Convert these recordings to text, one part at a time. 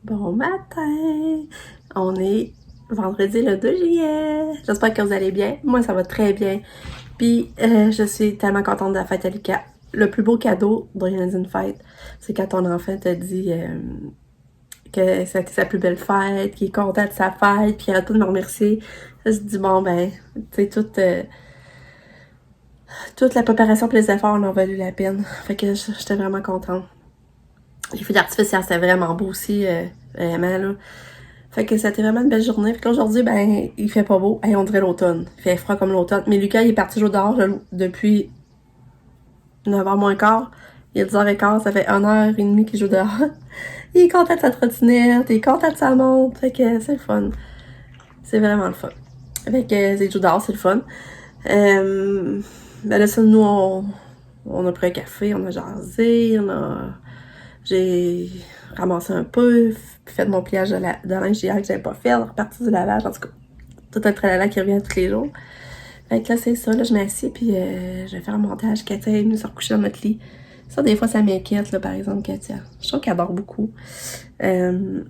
Bon matin! On est vendredi le 2 juillet. J'espère que vous allez bien. Moi, ça va très bien. Puis, je suis tellement contente de la fête à Lucas. Le plus beau cadeau d'organiser une fête, c'est quand ton enfant te dit que c'était sa plus belle fête, qu'il est content de sa fête, puis il arrête pas de me remercier. Je me dis, bon, ben, tu sais, toute la préparation et les efforts en ont valu la peine. Fait que j'étais vraiment contente. Les feux d'artifice, c'était vraiment beau aussi, vraiment, là. Fait que c'était vraiment une belle journée. Fait qu'aujourd'hui, ben, il fait pas beau. Hey, on dirait l'automne. Il fait froid comme l'automne. Mais Lucas, il est parti jouer dehors depuis 9h moins quart. Il est 10h15, ça fait 1h30 qu'il joue dehors. Il est content de sa trottinette, il est content de sa montre. Fait que c'est le fun. C'est vraiment le fun. Fait que il joue dehors, c'est le fun. Ben là, ça, nous, on a pris un café, on a jasé, j'ai ramassé un peu, fait mon pliage de linge hier que j'avais pas fait, reparti du lavage, en tout cas, tout un tralala qui revient tous les jours. Fait que là, c'est ça, là, je m'assieds, puis je vais faire un montage. Katia est venue se recoucher dans notre lit. Ça, des fois, ça m'inquiète, là, par exemple, Katia. Je trouve qu'elle dort beaucoup. C'est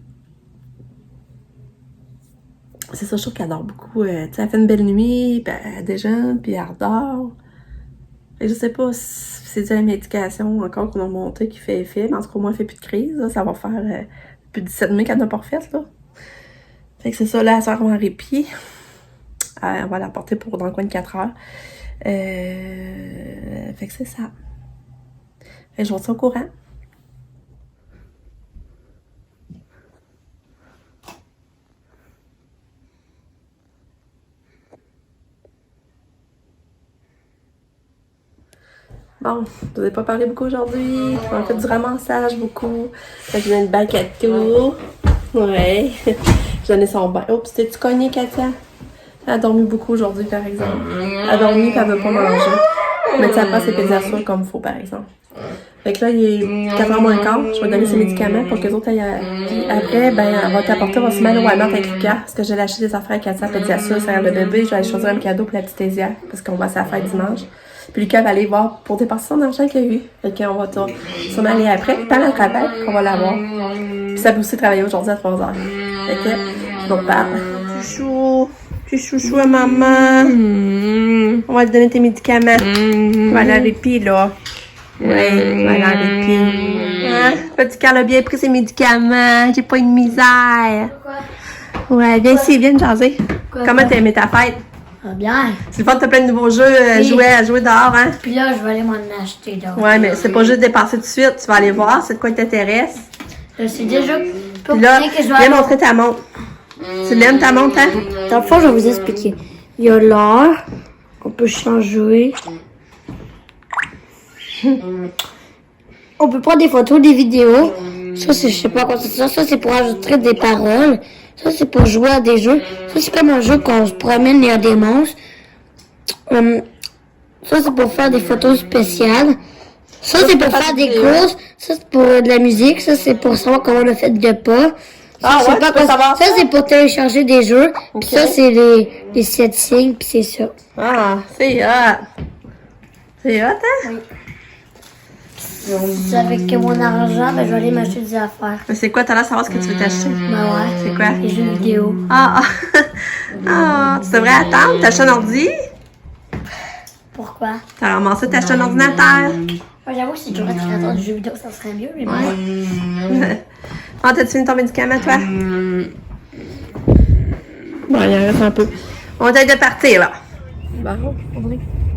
ça, je trouve qu'elle dort beaucoup. Tu sais, elle fait une belle nuit, puis elle déjeune, puis elle redort. Et je sais pas si c'est dû à la médication encore qu'on a monté qui fait effet, mais en tout cas, au moins, elle fait plus de crise. Là. Ça va faire plus de 17 mai qu'elle n'a pas refait, là. Fait que c'est ça, là, elle sort en répit. On va la porter pour dans le coin de 4 heures. Fait que c'est ça. Fait que je vais au courant. Bon, je vous ai pas parlé beaucoup aujourd'hui. On a fait du ramassage beaucoup. Fait que j'ai une bac à tout. Ouais. J'ai donné son bain. Oups, t'es-tu cogné, Katia? Elle a dormi beaucoup aujourd'hui, par exemple. Elle a dormi et elle veut pas manger. Mais tu sais, elle prend ses pédiatures comme il faut, par exemple. Fait que là, il est 4h moins quart. Je vais donner ses médicaments pour que les autres aillent à... Puis après, ben, elle va t'apporter, on va se mettre au Walmart avec Lucas. Parce que j'ai acheté des affaires à Katia, pédiature, ça le bébé. Je vais aller choisir un cadeau pour la petite Asia. Parce qu'on va à sa fête dimanche. Puis Lucas va aller voir pour dépenser son argent qu'il a eu. Fait qu'on va sûrement aller après. Puis pendant le travail, on va l'avoir. Puis ça peut aussi travailler aujourd'hui à 3h. Fait que, je vous parle. Chouchou. Chouchou à maman. On va te donner tes médicaments. On va aller en répit, là. Oui, on va aller en répit. Hein? Petit Carl a bien pris ses médicaments. J'ai pas une misère. Pourquoi? Ouais, viens ici, viens me jaser. Quoi, Comment t'as aimé ta fête? Ah, bien. C'est le fun, t'as plein de nouveaux jeux à jouer dehors, hein? Puis là, je vais aller m'en acheter d'autres. Ouais, mais c'est pas juste dépenser tout de suite. Tu vas aller voir, c'est de quoi qui t'intéresse. Je sais déjà pour Puis là, rien que je vais viens aller... montrer ta montre. Tu l'aimes ta montre, hein? Dans le fond, je vais vous expliquer. Il y a l'heure. On peut changer. On peut prendre des photos, des vidéos. Ça, c'est, je sais pas quoi c'est ça. Ça, c'est pour ajouter des paroles. Ça, c'est pour jouer à des jeux. Ça, c'est comme un jeu qu'on se promène, il y a des monstres. Ça, c'est pour faire des photos spéciales. Ça, c'est pour faire des courses. Ça, c'est pour de la musique. Ça, c'est pour savoir comment on a fait de pas. Ah Je sais ouais, pas tu peux quoi- savoir ça, ça? c'est pour télécharger des jeux. Ok. Puis ça, c'est les 7 signes. Puis c'est ça. Ah, c'est hot. C'est hot, hein? C'est avec mon argent, ben, je vais aller m'acheter des affaires. Mais c'est quoi? T'as l'air de savoir ce que tu veux t'acheter? Ben ouais. C'est quoi? Les jeux vidéo. Ah, ah. Ah, tu devrais attendre. T'achètes un ordi? Pourquoi? T'as ramassé, t'achètes un ordinateur. Moi, j'avoue que si j'aurais créateur de jeux vidéo, ça serait mieux. Mais bon. Ah, t'as-tu fini ton médicament, toi? Bon, il en reste un peu. On va peut-être de partir, là. Bon,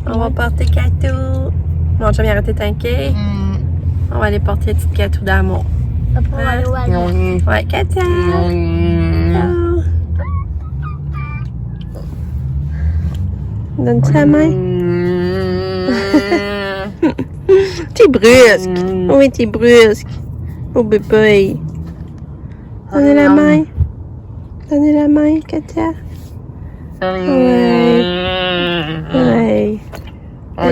on va porter Katou. Mon chum, il a arrêté de t'inquiéter. On va aller porter la petite Katou d'amour. Après, on va aller au Walmart. Ouais, Katia. Ciao. Donne-tu la main? T'es brusque. Oui, t'es brusque. Oh, bébé. Donnez la main. Donnez la main, Katia. Ouais. Ouais. Ok.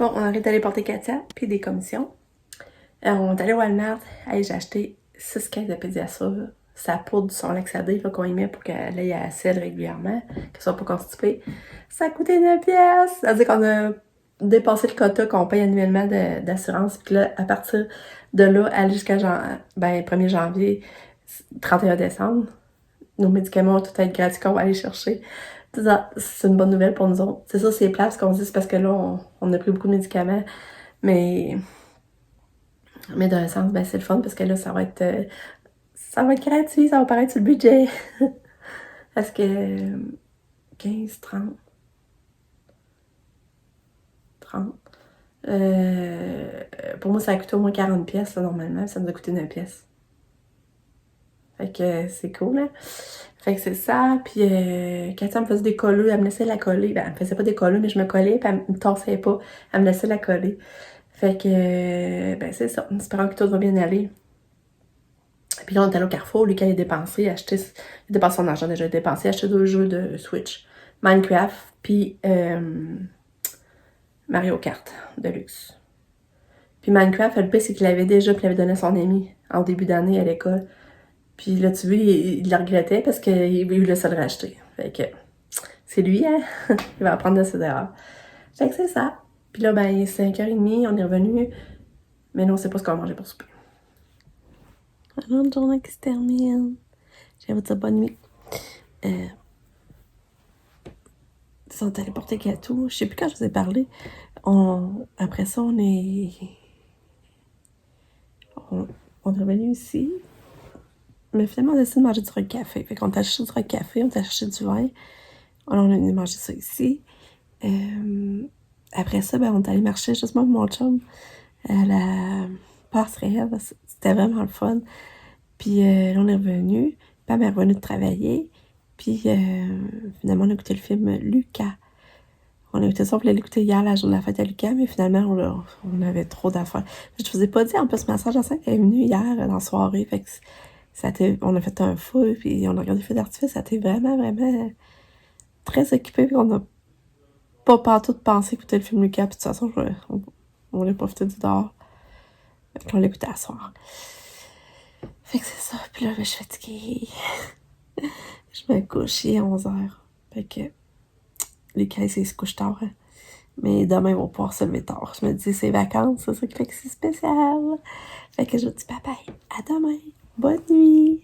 Bon, on arrête d'aller porter Katia, puis des commissions. On est allé au Walmart. Hey, j'ai acheté 6 caisses de Pédiasure. Sa poudre, son laxadé qu'on y met pour qu'elle aille à la selle régulièrement, qu'elle soit pas constipée. Ça a coûté 9 pièces. Ça veut dire qu'on a dépassé le quota qu'on paye annuellement d'assurance. Puis là, à partir de là, aller jusqu'à 1er janvier, 31 décembre, nos médicaments vont tout être gratuits qu'on va aller chercher. C'est une bonne nouvelle pour nous autres. C'est ça, c'est plate, ce qu'on dit, c'est parce que là, on a pris beaucoup de médicaments. Mais d'un sens, ben c'est le fun parce que là, ça va être gratuit, ça va paraître sur le budget. Parce que 15, 30. Pour moi, ça a coûté au moins 40 pièces normalement, ça nous a coûté 9 pièces. Fait que c'est cool, hein? Fait que c'est ça, puis Katia me faisait des colleux, elle me laissait la coller. Ben, elle me faisait pas des colleux, mais je me collais, puis elle me torsait pas. Elle me laissait la coller. Fait que, ben c'est ça, en espérant que tout va bien aller. Puis là, on est allé au Carrefour, lui, qui a dépensé, il dépensé son argent déjà, dépensé, acheté 2 jeux de Switch. Minecraft, puis Mario Kart de luxe. Puis Minecraft, le pire, c'est qu'il l'avait déjà, puis il l'avait donné à son ami en début d'année à l'école. Puis là, tu vois, il le regrettait parce qu'il voulait se le racheter. Fait que c'est lui, hein? Il va apprendre de ses erreurs. Fait que c'est ça. Puis là, ben, il est 5h30, on est revenu. Mais nous, on sait pas ce qu'on va manger pour souper. Alors, une journée qui se termine. Je vais vous dire bonne nuit. Ils sont allés porter gâteau. Je sais plus quand je vous ai parlé. Après ça, on est revenu ici. Mais finalement, on a décidé de manger du rock café. Fait qu'on t'a acheté du rock café, on t'a acheté du vin. Alors, on est venu manger ça ici. Après ça, ben, on est allé marcher, justement, pour mon chum, à la passerelle. C'était vraiment le fun. Puis là, on est revenu. Pam est revenue de travailler. Puis finalement, on a écouté le film Lucas. On a écouté ça, on voulait l'écouter hier, la journée de la fête à Lucas, mais finalement, on avait trop d'affaires. Je vous ai pas dit, en plus, ma soeur Jacinthe est venue hier dans la soirée. Fait que on a fait un feu, puis on a regardé le feu d'artifice. Ça a été vraiment, vraiment très occupé. Puis on n'a pas partout pensé écouter le film Lucas. Puis de toute façon, on l'a profité du dehors. Fait qu'on l'a écouté à soir. Fait que c'est ça. Puis là, ben, je suis fatiguée. Je me couche, il est 11h. Fait que Lucas, il se couche tard. Hein. Mais demain, il va pouvoir se lever tard. Je me dis, c'est vacances, c'est ça qui fait que c'est spécial. Fait que je vous dis bye bye. À demain. Bonne nuit.